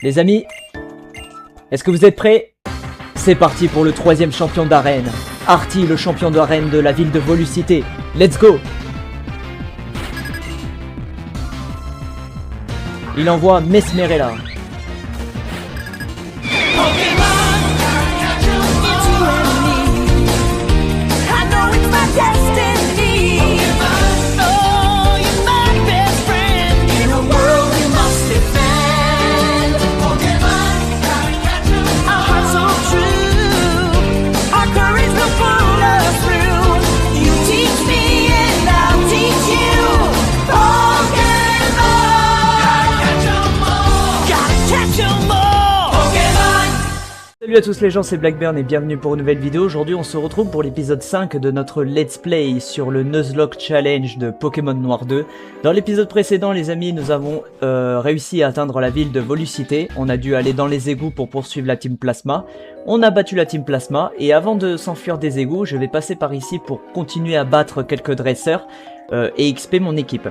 Les amis, est-ce que vous êtes prêts? C'est parti pour le 3e champion d'arène. Artie, le champion d'arène de la ville de Volucité. Let's go! Il envoie Mesmerella. Salut à tous les gens, c'est Blackburn et bienvenue pour une nouvelle vidéo. Aujourd'hui on se retrouve pour l'épisode 5 de notre Let's Play sur le Nuzlocke Challenge de Pokémon Noir 2. Dans l'épisode précédent les amis, nous avons réussi à atteindre la ville de Volucité. On a dû aller dans les égouts pour poursuivre la Team Plasma. On a battu la Team Plasma et avant de s'enfuir des égouts, je vais passer par ici pour continuer à battre quelques dresseurs et XP mon équipe.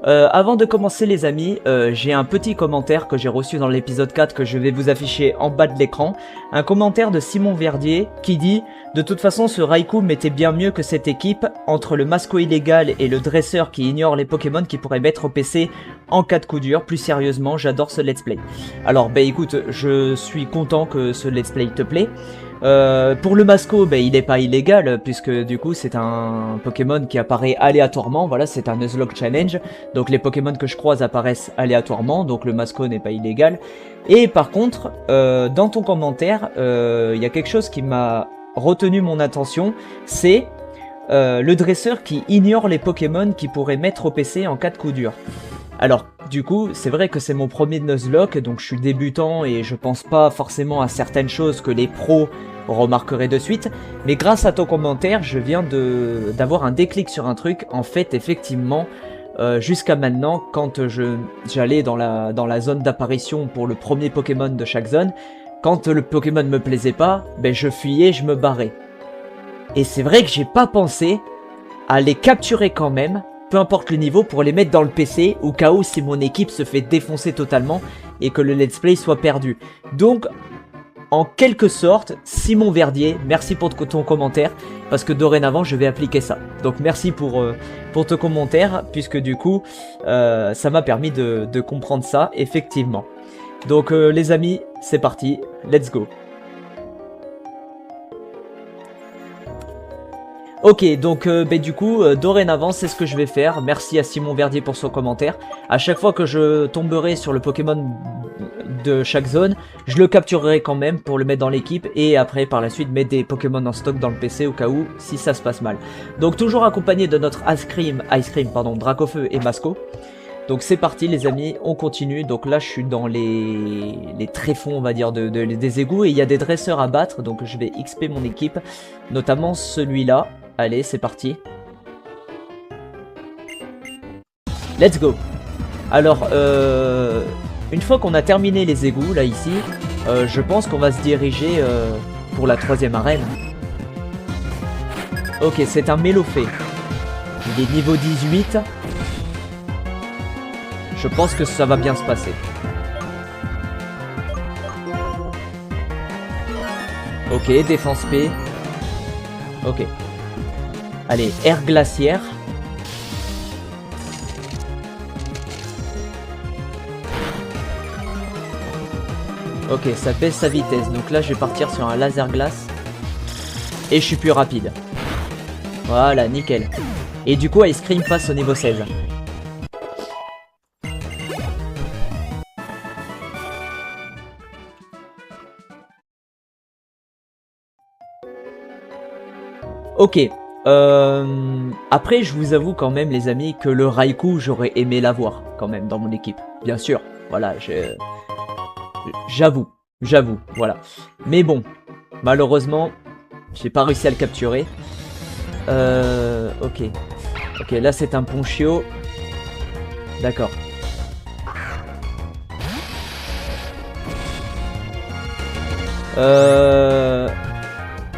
Avant de commencer les amis, j'ai un petit commentaire que j'ai reçu dans l'épisode 4 que je vais vous afficher en bas de l'écran. Un commentaire de Simon Verdier qui dit « De toute façon ce Raikou m'était bien mieux que cette équipe entre le masco illégal et le dresseur qui ignore les Pokémon qui pourrait mettre au PC en cas de coup dur. Plus sérieusement, j'adore ce let's play. » Alors bah écoute, je suis content que ce let's play te plaît. Pour le Masco, il n'est pas illégal puisque du coup c'est un Pokémon qui apparaît aléatoirement, voilà, c'est un Nuzlocke Challenge, donc les Pokémon que je croise apparaissent aléatoirement, donc le Masco n'est pas illégal. Et par contre, dans ton commentaire, il y a quelque chose qui m'a retenu mon attention, c'est le dresseur qui ignore les Pokémon qui pourraient mettre au PC en cas de coup dur. Alors, du coup, c'est vrai que c'est mon premier Nuzlocke, donc je suis débutant et je pense pas forcément à certaines choses que les pros remarqueraient de suite, mais grâce à ton commentaire, je viens d'avoir un déclic sur un truc. En fait, effectivement, jusqu'à maintenant, quand j'allais dans la zone d'apparition pour le premier Pokémon de chaque zone, quand le Pokémon me plaisait pas, je fuyais, je me barrais. Et c'est vrai que j'ai pas pensé à les capturer quand même, peu importe le niveau, pour les mettre dans le PC, au cas où si mon équipe se fait défoncer totalement et que le let's play soit perdu. Donc, en quelque sorte, Simon Verdier, merci pour ton commentaire, parce que dorénavant je vais appliquer ça. Donc merci pour ton commentaire, puisque du coup, ça m'a permis de comprendre ça, effectivement. Donc les amis, c'est parti, let's go. Ok, donc du coup, dorénavant, c'est ce que je vais faire. Merci à Simon Verdier pour son commentaire. À chaque fois que je tomberai sur le Pokémon de chaque zone, je le capturerai quand même pour le mettre dans l'équipe. Et après, par la suite, mettre des Pokémon en stock dans le PC au cas où, si ça se passe mal. Donc toujours accompagné de notre Ice Cream, Dracofeu et Masco. Donc c'est parti les amis, on continue. Donc là je suis dans les tréfonds on va dire des égouts et il y a des dresseurs à battre. Donc je vais XP mon équipe, notamment celui-là. Allez c'est parti. Let's go. Alors une fois qu'on a terminé les égouts là ici, je pense qu'on va se diriger pour la 3e arène. Ok, c'est un Mélofée. Il est niveau 18. Je pense que ça va bien se passer. Ok, défense P. Ok. Allez, air glaciaire. Ok, ça baisse sa vitesse. Donc là, je vais partir sur un laser glace. Et je suis plus rapide. Voilà, nickel. Et du coup, Ice Cream passe au niveau 16. Ok, après je vous avoue quand même les amis que le Raikou j'aurais aimé l'avoir quand même dans mon équipe, bien sûr, voilà, j'avoue, voilà. Mais bon, malheureusement, j'ai pas réussi à le capturer. Ok, là c'est un Ponchio, d'accord.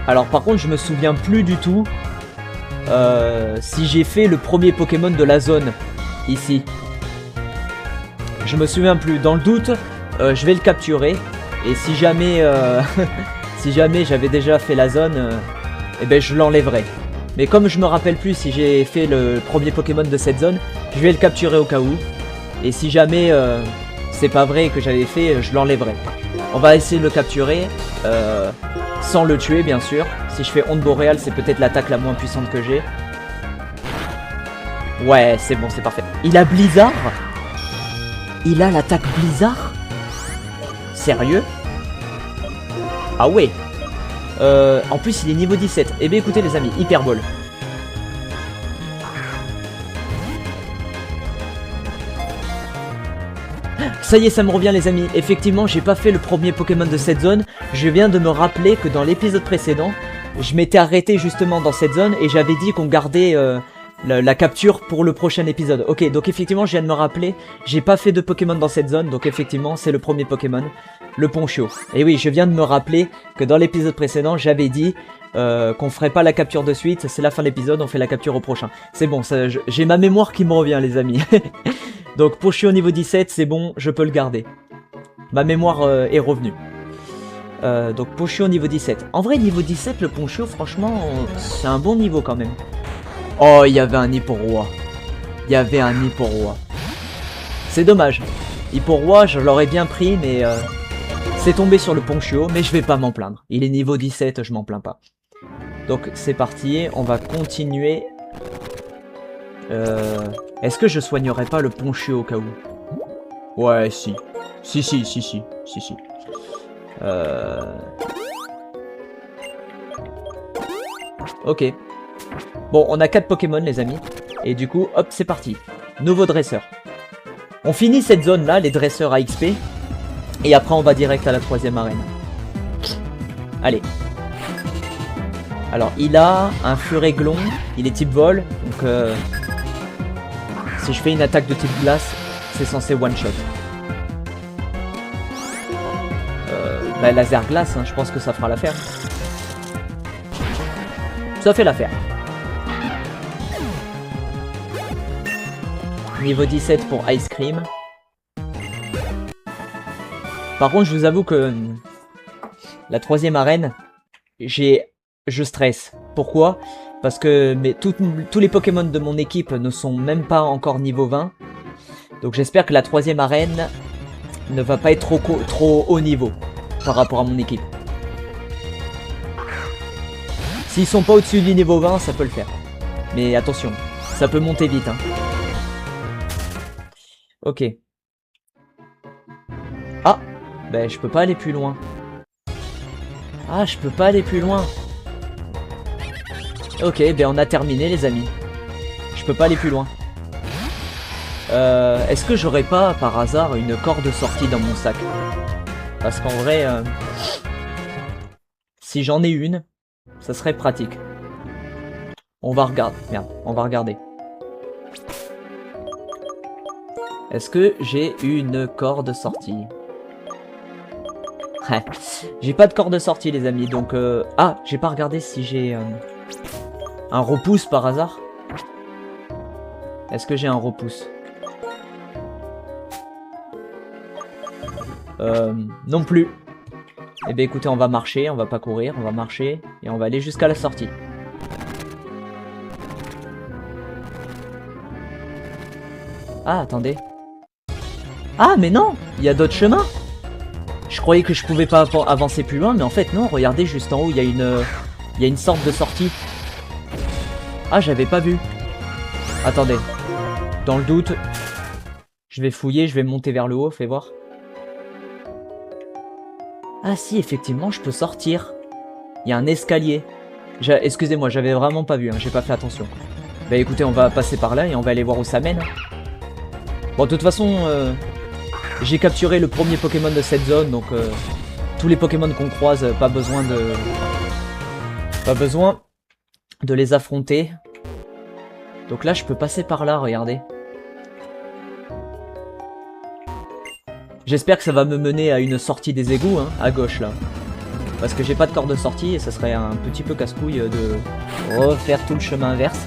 Alors par contre je me souviens plus du tout si j'ai fait le premier Pokémon de la zone ici. Je me souviens plus. Dans le doute, je vais le capturer. Et si jamais, si jamais j'avais déjà fait la zone, eh ben je l'enlèverai. Mais comme je me rappelle plus si j'ai fait le premier Pokémon de cette zone, je vais le capturer au cas où. Et si jamais c'est pas vrai que j'avais fait, je l'enlèverai. On va essayer de le capturer sans le tuer bien sûr. Si je fais Onde Boréale, c'est peut-être l'attaque la moins puissante que j'ai. Ouais, c'est bon, c'est parfait. Il a Blizzard? Il a l'attaque Blizzard? Sérieux? Ah ouais. En plus, il est niveau 17. Eh bien, écoutez les amis, Hyper Ball. Ça y est, ça me revient les amis. Effectivement, j'ai pas fait le premier Pokémon de cette zone. Je viens de me rappeler que dans l'épisode précédent, je m'étais arrêté justement dans cette zone et j'avais dit qu'on gardait la capture pour le prochain épisode. Ok, donc effectivement, je viens de me rappeler, j'ai pas fait de Pokémon dans cette zone, donc effectivement, c'est le premier Pokémon, le Ponchio. Et oui, je viens de me rappeler que dans l'épisode précédent, j'avais dit qu'on ferait pas la capture de suite, c'est la fin de l'épisode, on fait la capture au prochain. C'est bon, j'ai ma mémoire qui me revient les amis. Donc Ponchio niveau 17, c'est bon, je peux le garder. Ma mémoire est revenue. Donc Ponchio niveau 17. En vrai, niveau 17, le Ponchio, franchement, c'est un bon niveau quand même. Oh, il y avait un Hipporoi. Il y avait un Hipporoi. C'est dommage. Hipporoi, je l'aurais bien pris, mais c'est tombé sur le Ponchio. Mais je vais pas m'en plaindre. Il est niveau 17, je m'en plains pas. Donc c'est parti, on va continuer. Est-ce que je soignerai pas le Ponchio au cas où? Ouais, si. Si. Ok. Bon, on a 4 Pokémon les amis. Et du coup, hop, c'est parti. Nouveau dresseur. On finit cette zone là, les dresseurs à XP. Et après on va direct à la 3ème arène. Allez. Alors il a un Furéglon. Il est type vol. Donc si je fais une attaque de type glace, c'est censé one shot. Bah laser glace, hein, je pense que ça fera l'affaire. Ça fait l'affaire. Niveau 17 pour Ice Cream. Par contre, je vous avoue que la 3ème arène, je stresse. Pourquoi? Parce que tous les Pokémon de mon équipe ne sont même pas encore niveau 20. Donc j'espère que la 3ème arène ne va pas être trop haut niveau par rapport à mon équipe. S'ils sont pas au-dessus du niveau 20, ça peut le faire. Mais attention, ça peut monter vite. Hein. Ok. Ah, ben je peux pas aller plus loin. Ah, je peux pas aller plus loin. Ok, ben on a terminé les amis. Je peux pas aller plus loin. Est-ce que j'aurais pas par hasard une corde sortie dans mon sac? Parce qu'en vrai, si j'en ai une, ça serait pratique. On va regarder. Merde, on va regarder. Est-ce que j'ai une corde sortie? Ouais, j'ai pas de corde sortie les amis, donc... Ah, j'ai pas regardé si j'ai un repousse par hasard. Est-ce que j'ai un repousse? Non plus. Eh bien écoutez, on va marcher, on va pas courir, on va marcher et on va aller jusqu'à la sortie. Ah, attendez. Ah, mais non, il y a d'autres chemins. Je croyais que je pouvais pas avancer plus loin, mais en fait non, regardez juste en haut, il y a une sorte de sortie. Ah, j'avais pas vu. Attendez. Dans le doute, je vais fouiller, je vais monter vers le haut, fais voir. Ah si, effectivement, je peux sortir. Il y a un escalier. Excusez-moi, j'avais vraiment pas vu, hein, j'ai pas fait attention. Bah écoutez, on va passer par là et on va aller voir où ça mène. Bon, de toute façon, j'ai capturé le premier Pokémon de cette zone, donc tous les Pokémon qu'on croise, pas besoin de les affronter. Donc là, je peux passer par là, regardez. J'espère que ça va me mener à une sortie des égouts, hein, à gauche là. Parce que j'ai pas de corde de sortie et ça serait un petit peu casse-couille de refaire tout le chemin inverse.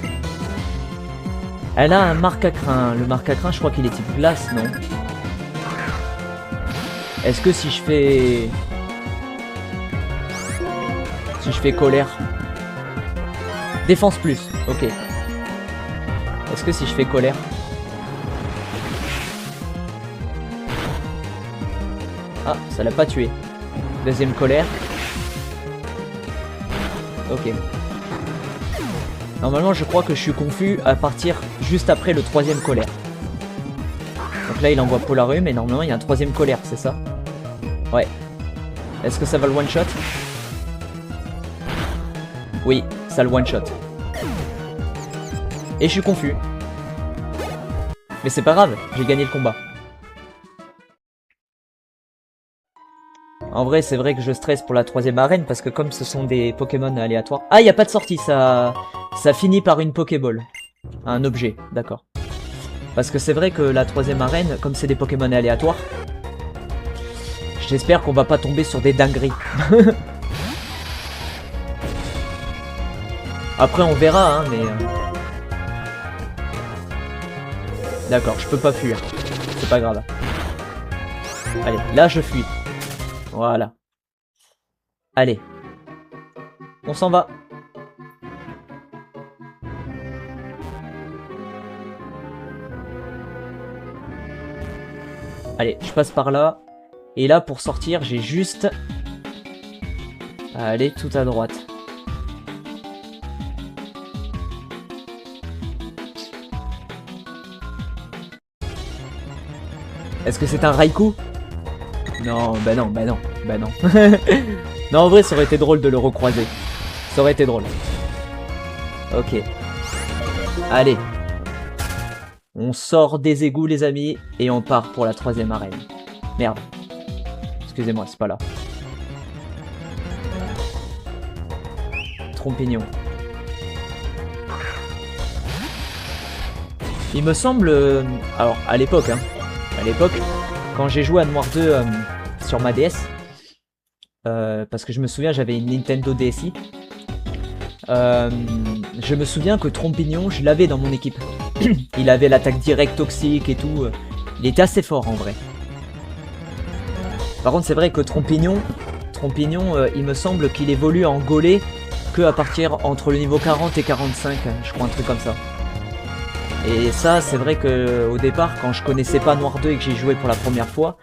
Elle a un Marcacrin. Le Marcacrin, je crois qu'il est type glace, non? Est-ce que si je fais... Si je fais colère... Défense plus, ok. Est-ce que si je fais colère... Ah, ça l'a pas tué. Deuxième colère. Ok. Normalement, je crois que je suis confus à partir juste après le troisième colère. Donc là, il envoie Polarum, mais normalement, il y a un troisième colère, c'est ça? Ouais. Est-ce que ça va le one-shot? Oui, ça le one-shot. Et je suis confus. Mais c'est pas grave, j'ai gagné le combat. En vrai, c'est vrai que je stresse pour la troisième arène parce que comme ce sont des Pokémon aléatoires... Ah, il n'y a pas de sortie, ça finit par une Pokéball. Un objet, d'accord. Parce que c'est vrai que la troisième arène, comme c'est des Pokémon aléatoires, j'espère qu'on va pas tomber sur des dingueries. Après, on verra, hein, mais... D'accord, je peux pas fuir. C'est pas grave. Allez, là, je fuis. Voilà. Allez. On s'en va. Allez, je passe par là. Et là, pour sortir, j'ai juste... à aller tout à droite. Est-ce que c'est un Raikou? Non, bah non, bah non, bah non. Non, en vrai, ça aurait été drôle de le recroiser. Ça aurait été drôle. Ok. Allez. On sort des égouts, les amis, et on part pour la troisième arène. Merde. Excusez-moi, c'est pas là. Trompignon. Il me semble... alors, à l'époque, hein. À l'époque, quand j'ai joué à Noir 2 sur ma DS, parce que je me souviens, j'avais une Nintendo DSi, je me souviens que Trompignon, je l'avais dans mon équipe. Il avait l'attaque directe toxique et tout. Il était assez fort en vrai. Par contre, c'est vrai que Trompignon, il me semble qu'il évolue en Golé que à partir entre le niveau 40 et 45, je crois un truc comme ça. Et ça, c'est vrai que au départ, quand je connaissais pas Noir 2 et que j'ai joué pour la première fois,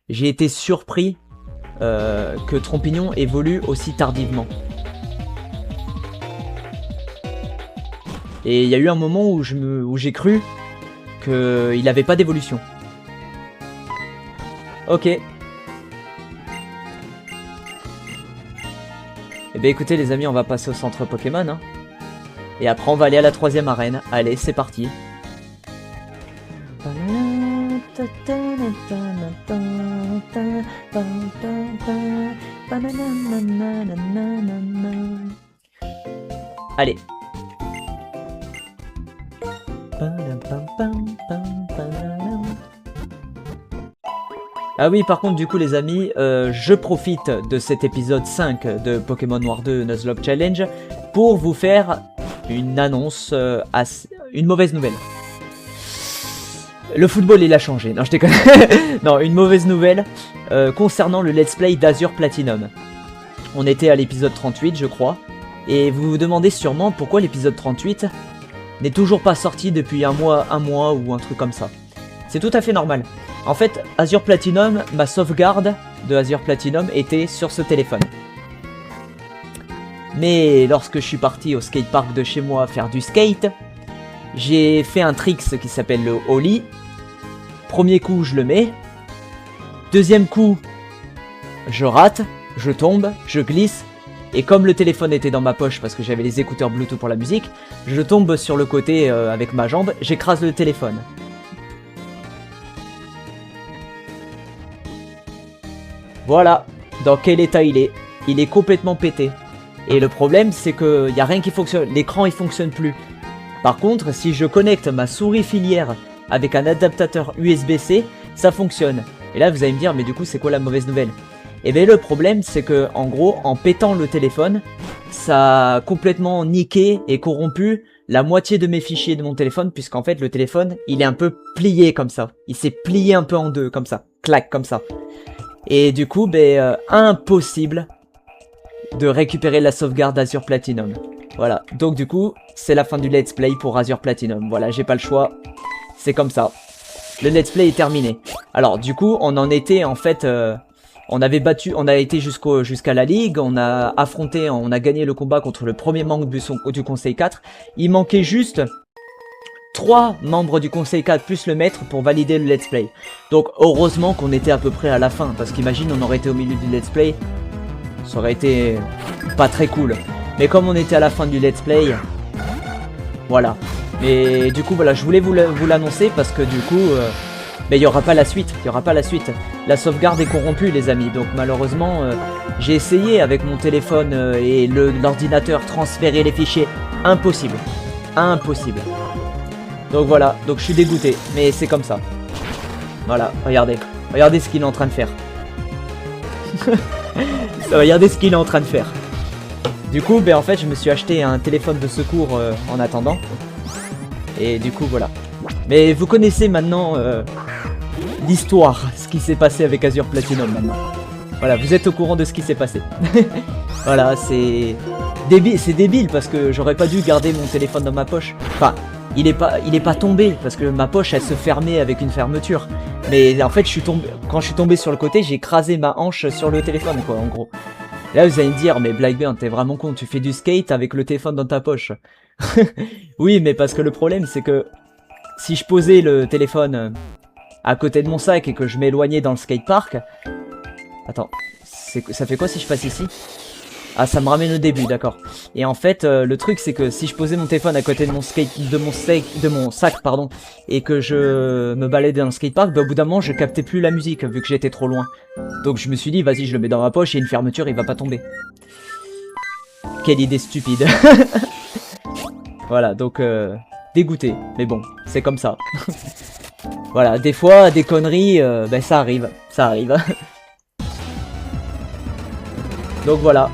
j'ai été surpris que Trompignon évolue aussi tardivement. Et il y a eu un moment où j'ai cru qu'il n'avait pas d'évolution. Ok. Eh bien écoutez les amis, on va passer au centre Pokémon. Hein. Et après on va aller à la troisième arène. Allez, c'est parti. Allez. Ah oui, par contre, du coup, les amis, je profite de cet épisode 5 de Pokémon Noir 2 Nuzlocke Challenge pour vous faire une annonce, une mauvaise nouvelle. Le football, il a changé. Non, je déconne. Non, une mauvaise nouvelle concernant le Let's Play d'Azur Platinum. On était à l'épisode 38, je crois. Et vous vous demandez sûrement pourquoi l'épisode 38 n'est toujours pas sorti depuis un mois ou un truc comme ça. C'est tout à fait normal. En fait, Azur Platinum, ma sauvegarde de Azur Platinum était sur ce téléphone. Mais lorsque je suis parti au skatepark de chez moi faire du skate, j'ai fait un tricks qui s'appelle le ollie. Premier coup, je le mets. Deuxième coup, je rate, je tombe, je glisse. Et comme le téléphone était dans ma poche parce que j'avais les écouteurs Bluetooth pour la musique, je tombe sur le côté avec ma jambe, j'écrase le téléphone. Voilà dans quel état il est. Il est complètement pété. Et le problème, c'est qu'il n'y a rien qui fonctionne. L'écran, il fonctionne plus. Par contre, si je connecte ma souris filière avec un adaptateur USB-C, ça fonctionne. Et là, vous allez me dire, mais du coup, c'est quoi la mauvaise nouvelle? Et bien le problème c'est que en gros en pétant le téléphone, ça a complètement niqué et corrompu la moitié de mes fichiers de mon téléphone, puisqu'en fait le téléphone il est un peu plié comme ça. Il s'est plié un peu en deux comme ça, clac comme ça. Et du coup, ben, impossible de récupérer la sauvegarde Azure Platinum. Voilà, donc du coup, c'est la fin du let's play pour Azure Platinum. Voilà, j'ai pas le choix, c'est comme ça. Le let's play est terminé. Alors du coup, on en était en fait... on a été jusqu'à la ligue, on a affronté, on a gagné le combat contre le premier membre du conseil 4. Il manquait juste 3 membres du conseil 4 plus le maître pour valider le let's play. Donc heureusement qu'on était à peu près à la fin, parce qu'imagine on aurait été au milieu du let's play, ça aurait été pas très cool. Mais comme on était à la fin du let's play, voilà. Mais du coup voilà, je voulais vous l'annoncer parce que du coup, mais il n'y aura pas la suite, La sauvegarde est corrompue les amis, donc malheureusement, j'ai essayé avec mon téléphone et l'ordinateur transférer les fichiers, impossible. Donc voilà, donc je suis dégoûté, mais c'est comme ça. Voilà, regardez ce qu'il est en train de faire. Regardez ce qu'il est en train de faire. Du coup, ben en fait, je me suis acheté un téléphone de secours en attendant. Et du coup, voilà. Mais vous connaissez maintenant l'histoire, ce qui s'est passé avec Azure Platinum maintenant. Voilà, vous êtes au courant de ce qui s'est passé. Voilà, c'est débile parce que j'aurais pas dû garder mon téléphone dans ma poche. Enfin, il est pas tombé parce que ma poche elle se fermait avec une fermeture. Mais en fait, quand je suis tombé sur le côté, j'ai écrasé ma hanche sur le téléphone quoi, en gros. Là, vous allez me dire, mais Blackburn, t'es vraiment con, tu fais du skate avec le téléphone dans ta poche. Oui, mais parce que le problème, c'est que si je posais le téléphone à côté de mon sac et que je m'éloignais dans le skatepark... Attends, ça fait quoi si je passe ici? Ah, ça me ramène au début, d'accord. Et en fait, le truc, c'est que si je posais mon téléphone à côté de mon sac, pardon, et que je me baladais dans le skatepark, bah, au bout d'un moment, je captais plus la musique, vu que j'étais trop loin. Donc je me suis dit, vas-y, je le mets dans ma poche, et une fermeture, il va pas tomber. Quelle idée stupide. Voilà, donc, dégoûté. Mais bon, c'est comme ça. Voilà, des fois, des conneries, ben ça arrive. Donc voilà.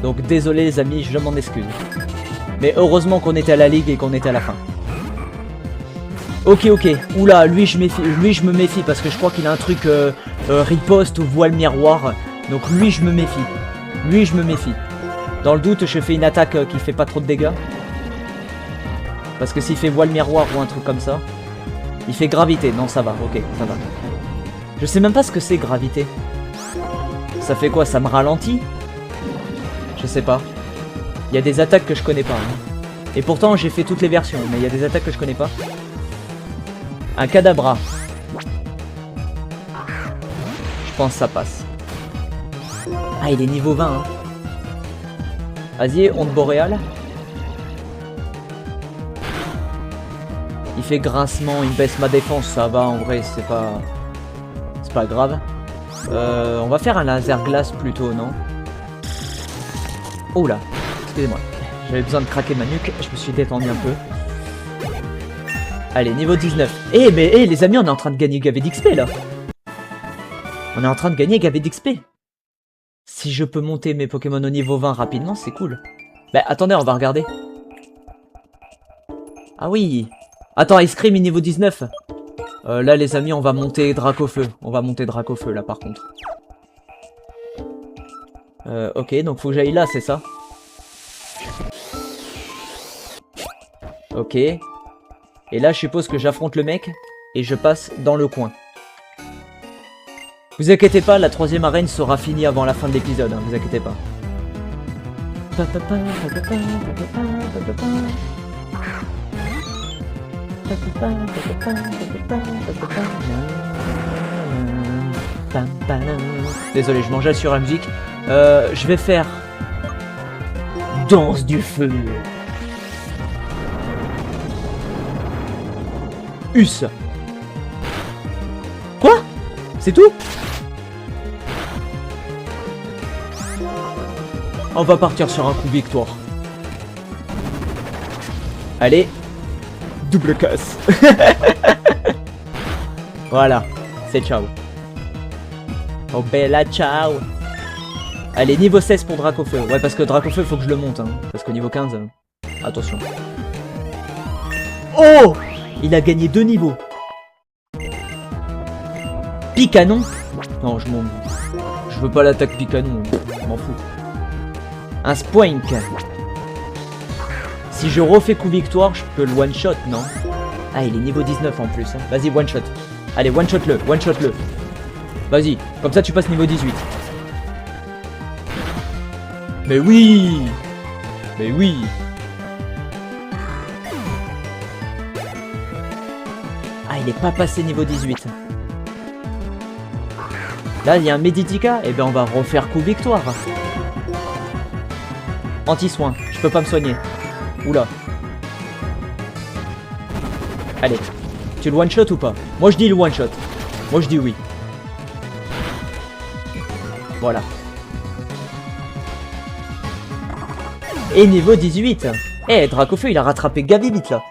Donc désolé les amis, je m'en excuse. Mais heureusement qu'on était à la ligue et qu'on était à la fin. Ok. Oula, lui je me méfie parce que je crois qu'il a un truc riposte ou voile miroir. Donc lui je me méfie. Dans le doute, je fais une attaque qui fait pas trop de dégâts. Parce que s'il fait voile miroir ou un truc comme ça. Il fait gravité. Non, ça va, ok, ça va. Je sais même pas ce que c'est gravité. Ça fait quoi? Ça me ralentit? Je sais pas. Il y a des attaques que je connais pas. Hein. Et pourtant, j'ai fait toutes les versions, mais il y a des attaques que je connais pas. Un cadabra. Je pense que ça passe. Ah, il est niveau 20. Hein. Vas-y, onde boréale. Il fait grincement, il baisse ma défense, ça va en vrai, c'est pas grave. On va faire un laser glace plutôt, non? Oh là, excusez-moi. J'avais besoin de craquer ma nuque, je me suis détendu un peu. Allez, niveau 19. Mais les amis, on est en train de gagner gavé d'XP là. Si je peux monter mes Pokémon au niveau 20 rapidement, c'est cool. Bah attendez, on va regarder. Ah oui. Attends, Ice Cream est niveau 19. Là les amis, on va monter Dracofeu. Là par contre. Ok, donc faut que j'aille là, c'est ça? Ok. Et là, je suppose que j'affronte le mec et je passe dans le coin. Vous inquiétez pas, la 3ème arène sera finie avant la fin de l'épisode, hein, vous inquiétez pas. Désolé, je mangeais sur la musique. Je vais faire danse du feu. Us. Quoi? C'est tout? On va partir sur un coup victoire. Allez. Double casse. Voilà. C'est ciao. Oh bella ciao. Allez, niveau 16 pour Dracofeu. Ouais, parce que Dracofeu, faut que je le monte. Hein, parce que niveau 15... attention. Oh! Il a gagné 2 niveaux. Picanon. Non, je veux pas l'attaque picanon, je m'en fous. Un Spoink. Si je refais coup victoire, je peux le one-shot, non? Ah, il est niveau 19 en plus. Hein. Vas-y, one-shot. Allez, one-shot-le, one-shot-le. Vas-y, comme ça tu passes niveau 18. Mais oui! Mais oui! Ah, il est pas passé niveau 18. Là, il y a un Meditica. Eh ben, on va refaire coup victoire. Anti-soin. Je peux pas me soigner. Oula. Allez. Tu le one-shot ou pas? Moi, je dis le one-shot. Moi, je dis oui. Voilà. Et niveau 18. Eh, Dracofeu, il a rattrapé gavé vite, là.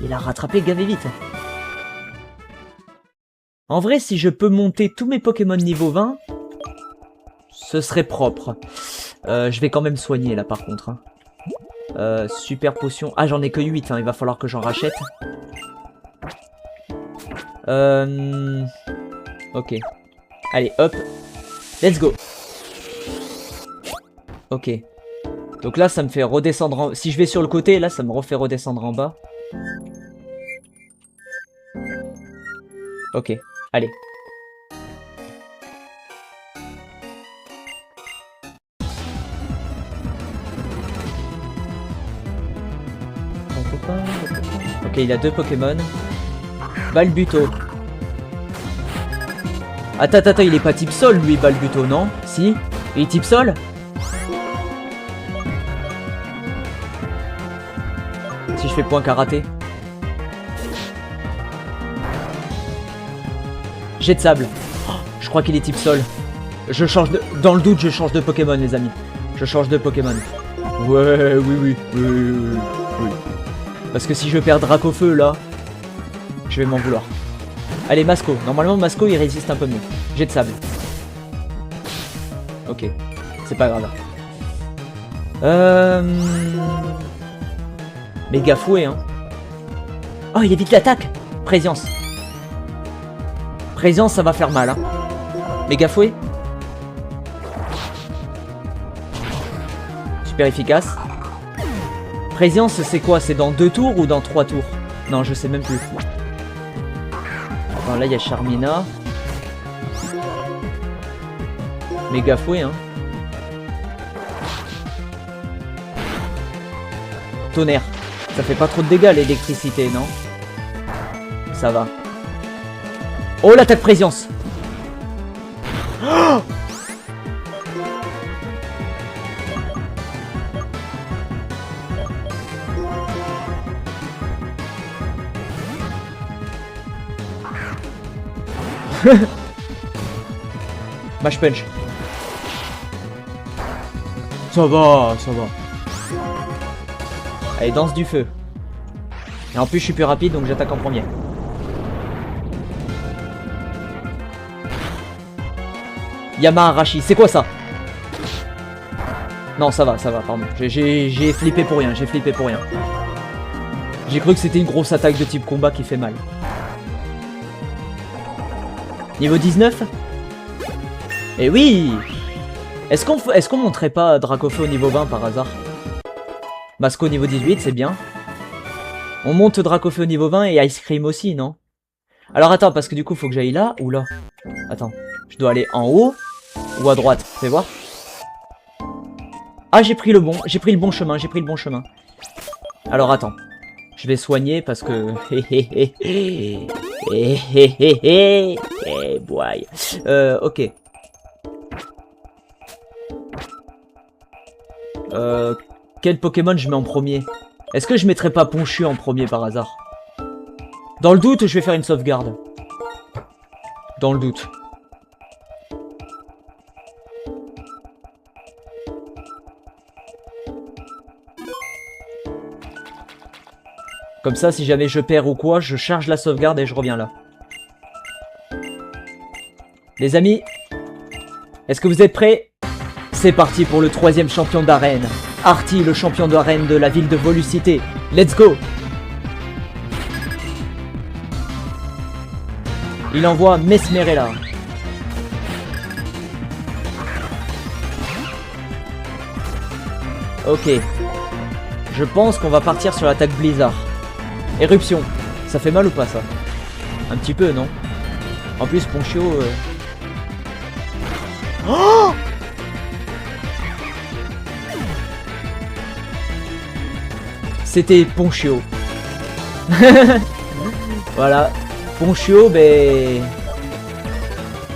Il a rattrapé gavé vite. En vrai, si je peux monter tous mes Pokémon niveau 20, ce serait propre. Je vais quand même soigner, là, par contre. Hein. Super potion. Ah, j'en ai que 8, hein. Il va falloir que j'en rachète. Ok. Allez, hop. Let's go. Ok. Donc là, ça me fait redescendre en... Si je vais sur le côté, là, ça me refait redescendre en bas. Ok. Allez. Ok, il a 2 Pokémon. Balbuto. Attends, il est pas type sol, lui, Balbuto, non? Si? Il est type sol? Si je fais point karaté. Jet de sable. Oh, je crois qu'il est type sol. Je change de... Dans le doute, je change de Pokémon, les amis. Je change de Pokémon. Ouais, oui. Parce que si je perds Dracofeu, là, je vais m'en vouloir. Allez, Masco. Normalement, Masco, il résiste un peu mieux. Jet de sable. Ok. C'est pas grave. Méga fouet, hein. Oh, il évite l'attaque. Présence. Présence, ça va faire mal, hein. Méga fouet. Super efficace. Présence, c'est quoi? C'est dans 2 tours ou dans 3 tours? Non, je sais même plus. Attends, là, il y a Charmina. Méga fouet, hein. Tonnerre. Ça fait pas trop de dégâts, l'électricité, non? Ça va. Oh, l'attaque présence. Oh, Mash punch. Ça va. Allez, danse du feu. Et en plus, je suis plus rapide, donc j'attaque en premier. Yama-Arashi, c'est quoi ça? Non, ça va, pardon. J'ai flippé pour rien, J'ai cru que c'était une grosse attaque de type combat qui fait mal. Niveau 19? Eh oui! Est-ce qu'on montrait pas Dracofeu au niveau 20 par hasard? Masco niveau 18, c'est bien. On monte Dracofeu au niveau 20 et Ice Cream aussi, non? Alors attends, parce que du coup, faut que j'aille là ou là? Attends, je dois aller en haut ou à droite? Fais voir. Ah, j'ai pris le bon chemin, Alors attends, je vais soigner parce que... boy. Ok. Quel Pokémon je mets en premier? Est-ce que je mettrais pas Ponchu en premier par hasard? Dans le doute, je vais faire une sauvegarde. Dans le doute. Comme ça, si jamais je perds ou quoi, je charge la sauvegarde et je reviens là. Les amis, est-ce que vous êtes prêts? C'est parti pour le 3e champion d'arène. Artie, le champion d'arène de la ville de Volucité. Let's go! Il envoie Mesmerella. Ok. Je pense qu'on va partir sur l'attaque Blizzard. Éruption. Ça fait mal ou pas ça? Un petit peu, non? En plus, Ponchio... Oh! C'était Ponchio. Voilà. Ponchio, ben...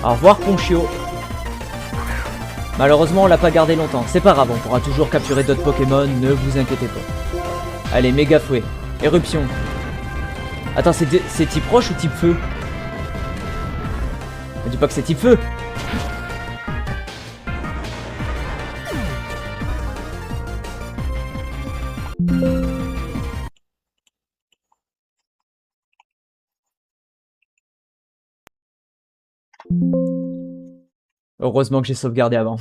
Au revoir Ponchio. Malheureusement, on l'a pas gardé longtemps. C'est pas grave, on pourra toujours capturer d'autres Pokémon, ne vous inquiétez pas. Allez, méga fouet. Éruption. Attends, c'est type roche ou type feu? Ne dis pas que c'est type feu. Heureusement que j'ai sauvegardé avant.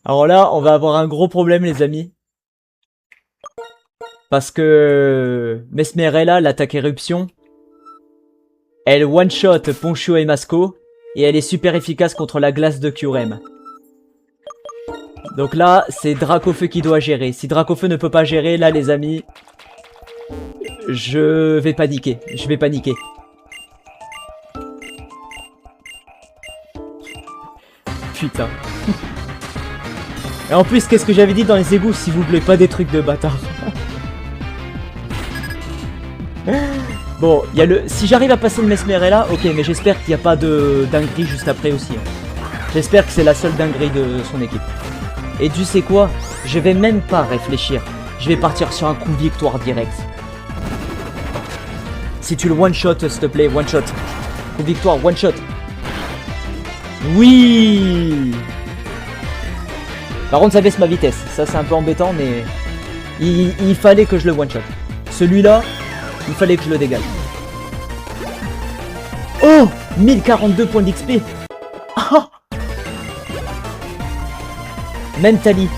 Alors là, on va avoir un gros problème, les amis. Parce que Mesmerella, l'attaque éruption, elle one-shot Ponchio et Masco, et elle est super efficace contre la glace de Kyurem. Donc là, c'est Dracofeu qui doit gérer. Si Dracofeu ne peut pas gérer, là, les amis, je vais paniquer. Je vais paniquer. Putain. Et en plus, qu'est-ce que j'avais dit dans les égouts? S'il vous plaît, pas des trucs de bâtard. Bon, il y a le... Si j'arrive à passer le Mesmerella, ok, mais j'espère qu'il n'y a pas de dinguerie juste après aussi. J'espère que c'est la seule dinguerie de son équipe. Et tu sais quoi? Je vais même pas réfléchir. Je vais partir sur un coup de victoire direct. Si tu le one-shot, s'il te plaît, one-shot. Coup de victoire, one-shot. Oui! Par contre, ça baisse ma vitesse. Ça, c'est un peu embêtant, mais... Il fallait que je le one-shot. Celui-là, il fallait que je le dégage. Oh! 1042 points d'XP. Oh! Mentally.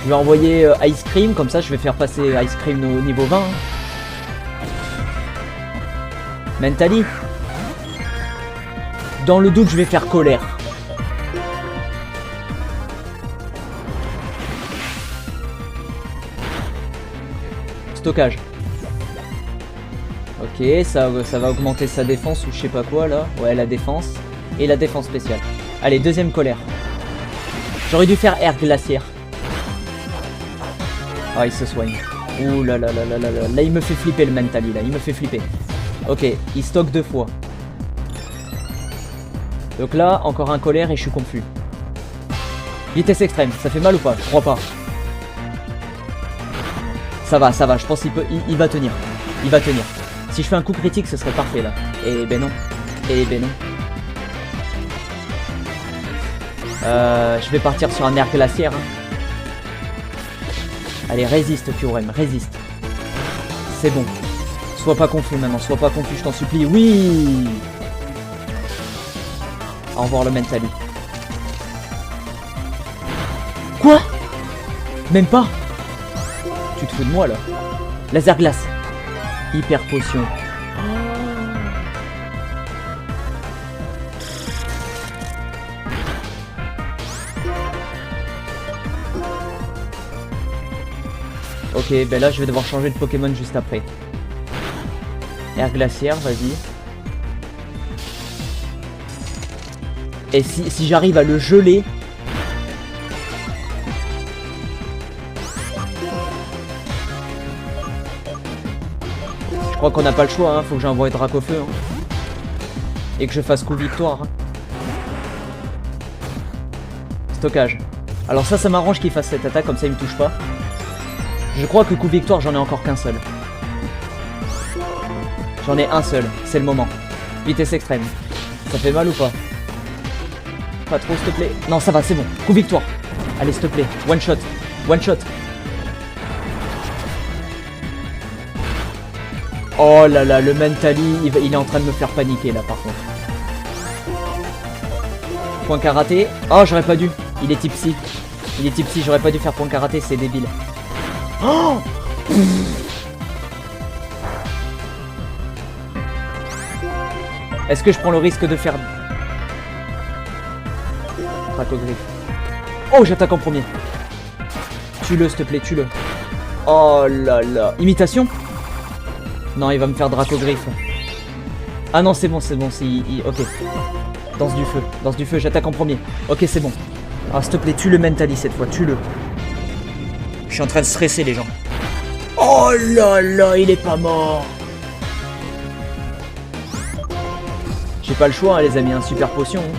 Je vais envoyer Ice Cream, comme ça je vais faire passer Ice Cream au niveau 20. Mentally. Dans le doute, je vais faire colère. Stockage. Ok, ça va augmenter sa défense ou je sais pas quoi là. Ouais, la défense. Et la défense spéciale. Allez, deuxième colère. J'aurais dû faire air glaciaire. Ah, il se soigne. Ouh là là là là là là. Là, il me fait flipper le Mentally, là. Il me fait flipper. Ok, il stocke 2 fois. Donc là, encore un colère et je suis confus. Vitesse extrême, ça fait mal ou pas? Je crois pas. Ça va, je pense qu'il va tenir. Il va tenir. Si je fais un coup critique, ce serait parfait là. Et ben non. Et ben non. Je vais partir sur un air glaciaire. Hein. Allez, résiste Kyurem, résiste. C'est bon. Sois pas confus maintenant, sois pas confus, je t'en supplie. Oui! Au revoir le Mentally. Quoi? Même pas? Tu te fous de moi là? Laser glace. Hyper potion. Ok, ben là je vais devoir changer de Pokémon juste après. Air glaciaire, vas-y. Et si j'arrive à le geler... Je crois qu'on n'a pas le choix, hein. Faut que j'envoie Dracofeu. Hein. Et que je fasse coup victoire. Hein. Stockage. Alors ça m'arrange qu'il fasse cette attaque, comme ça il me touche pas. Je crois que coup victoire, j'en ai encore qu'un seul. J'en ai un seul, c'est le moment. Vitesse extrême. Ça fait mal ou pas? Pas trop, s'il te plaît. Non, ça va, c'est bon. Coup victoire. Allez, s'il te plaît. One shot. One shot. Oh là là, le Mentally, il est en train de me faire paniquer là, par contre. Point karaté. Oh, j'aurais pas dû. Il est type psy. Il est type psy, j'aurais pas dû faire point karaté, c'est débile. Oh! Est-ce que je prends le risque de faire... Dracogriffe. Oh, j'attaque en premier. Tue-le, s'il te plaît, tue-le. Oh là là. Imitation? Non, il va me faire Dracogriffe. Ah non, c'est bon, ok. Danse du feu, j'attaque en premier. Ok, c'est bon. Ah, s'il te plaît, tue le Mentally cette fois, tue-le. Je suis en train de stresser, les gens. Oh là là, il est pas mort. J'ai pas le choix, hein, les amis, hein, super potion. Hein.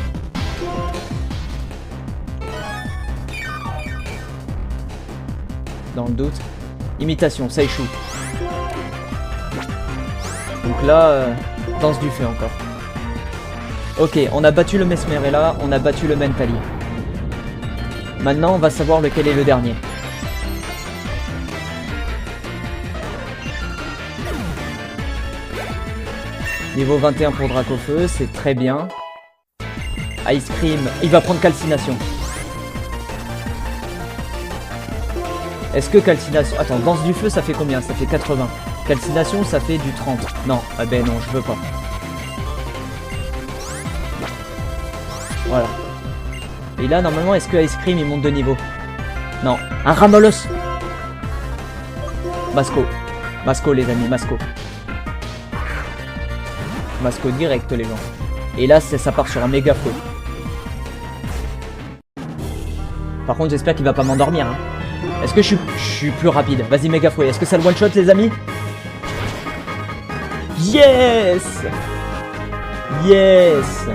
Dans le doute. Imitation, ça échoue. Donc là, danse du feu encore. Ok, on a battu le Mesmer et là, on a battu le Mentally. Maintenant, on va savoir lequel est le dernier. Niveau 21 pour Dracofeu, c'est très bien. Ice Cream, il va prendre Calcination. Est-ce que Calcination... Attends, Danse du Feu, ça fait combien? Ça fait 80. Calcination, ça fait du 30. Non, ah ben non, je veux pas. Voilà. Et là, normalement, est-ce que Ice Cream, il monte de niveau? Non. Un Ramolos. Masco. Masco, les amis, Masco. Masco direct, les gens. Et là, ça part sur un méga feu. Par contre, j'espère qu'il va pas m'endormir. Hein. Est-ce que je suis plus rapide? Vas-y, méga fouet. Est-ce que ça le one-shot, les amis? Yes! Yes!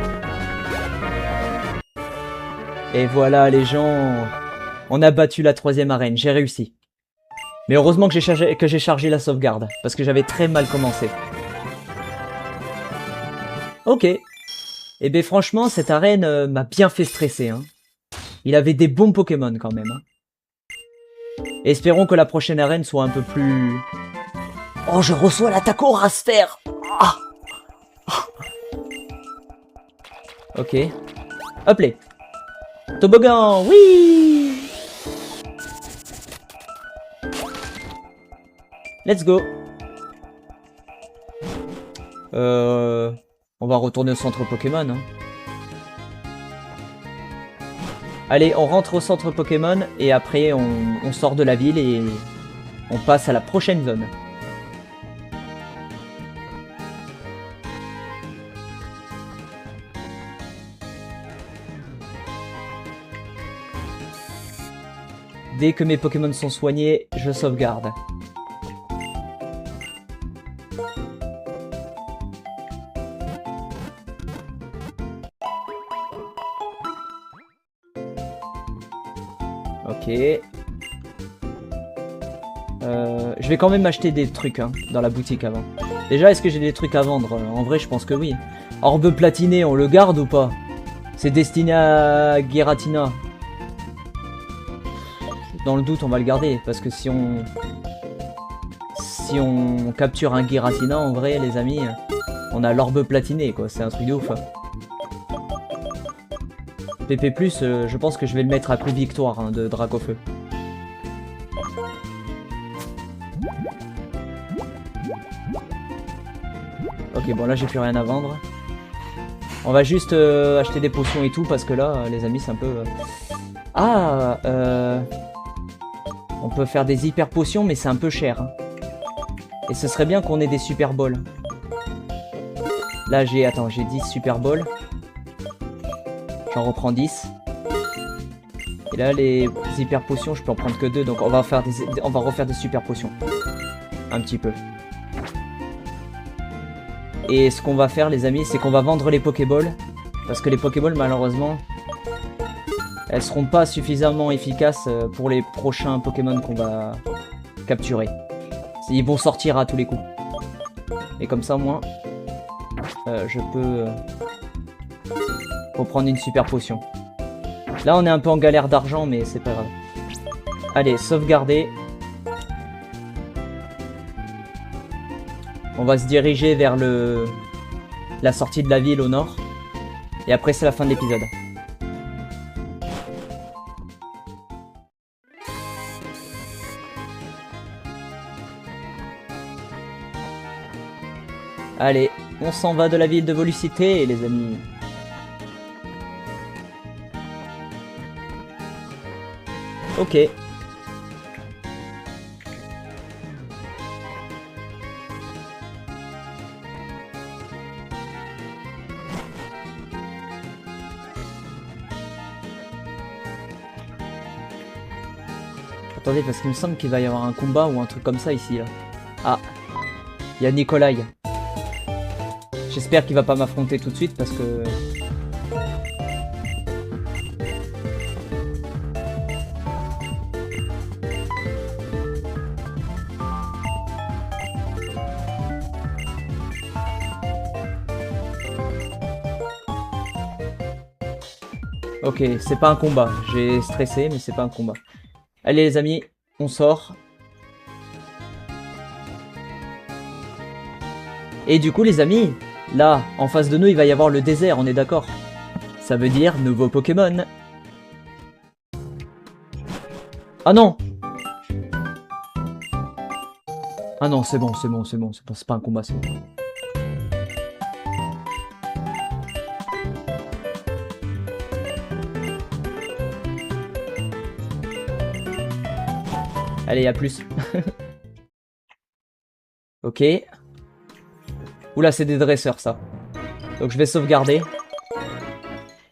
Et voilà, les gens. On a battu la 3e arène. J'ai réussi. Mais heureusement que j'ai chargé la sauvegarde. Parce que j'avais très mal commencé. Ok. Et ben franchement, cette arène m'a bien fait stresser. Hein. Il avait des bons Pokémon quand même. Hein. Espérons que la prochaine arène soit un peu plus... Oh, je reçois l'attaque au Rasfer. Ah. Ok. Hop là. Toboggan, oui. Let's go. On va retourner au centre Pokémon. Hein. Allez, on rentre au centre Pokémon et après on sort de la ville et on passe à la prochaine zone. Dès que mes Pokémon sont soignés, je sauvegarde. Ok. Je vais quand même acheter des trucs hein, dans la boutique avant. Déjà, est-ce que j'ai des trucs à vendre? En vrai, je pense que oui. Orbe platiné, on le garde ou pas? C'est destiné à Giratina. Dans le doute, on va le garder. Parce que si on capture un Giratina, en vrai, les amis, on a l'orbe platiné, quoi. C'est un truc de ouf. PP+, je pense que je vais le mettre à coup victoire hein, de Dracofeu. Ok, bon là j'ai plus rien à vendre. On va juste acheter des potions et tout parce que là, les amis, c'est un peu... On peut faire des hyper potions, mais c'est un peu cher. Hein. Et ce serait bien qu'on ait des super balls. Là j'ai... Attends, j'ai 10 super balls. J'en reprends 10. Et là, les hyper potions, je peux en prendre que 2. Donc on va refaire des super potions. Un petit peu. Et ce qu'on va faire, les amis, c'est qu'on va vendre les Pokéballs. Parce que les Pokéballs, malheureusement, elles seront pas suffisamment efficaces pour les prochains Pokémon qu'on va capturer. Ils vont sortir à tous les coups. Et comme ça, moi, je peux... reprendre une super potion. Là, on est un peu en galère d'argent, mais c'est pas grave. Allez, sauvegarder. On va se diriger vers la sortie de la ville au nord. Et après, c'est la fin de l'épisode. Allez, On s'en va de la ville de Volucité, les amis. Ok. Attendez, parce qu'il me semble qu'il va y avoir un combat ou un truc comme ça ici, là. Ah. Il y a Nikolai. J'espère qu'il va pas m'affronter tout de suite parce que... Ok, c'est pas un combat. J'ai stressé, mais c'est pas un combat. Allez les amis, on sort. Et du coup les amis, là, en face de nous, il va y avoir le désert, on est d'accord? Ça veut dire nouveau Pokémon. Ah non! Ah non, c'est bon, c'est bon, c'est bon, c'est bon, c'est pas un combat, c'est bon. Allez, à plus. Ok. Oula, c'est des dresseurs, ça. Donc je vais sauvegarder.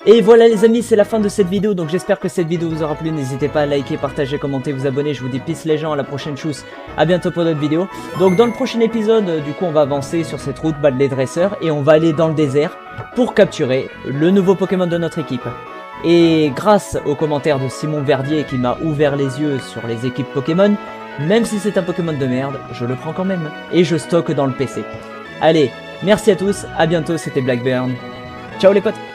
Et voilà les amis, c'est la fin de cette vidéo. Donc j'espère que cette vidéo vous aura plu. N'hésitez pas à liker, partager, commenter, vous abonner. Je vous dis peace les gens, à la prochaine chose. À bientôt pour d'autres vidéos. Donc dans le prochain épisode, du coup on va avancer sur cette route, les dresseurs. Et on va aller dans le désert pour capturer le nouveau Pokémon de notre équipe. Et grâce aux commentaires de Simon Verdier qui m'a ouvert les yeux sur les équipes Pokémon, même si c'est un Pokémon de merde, je le prends quand même. Et je stocke dans le PC. Allez, merci à tous, à bientôt, c'était Blackburn. Ciao les potes!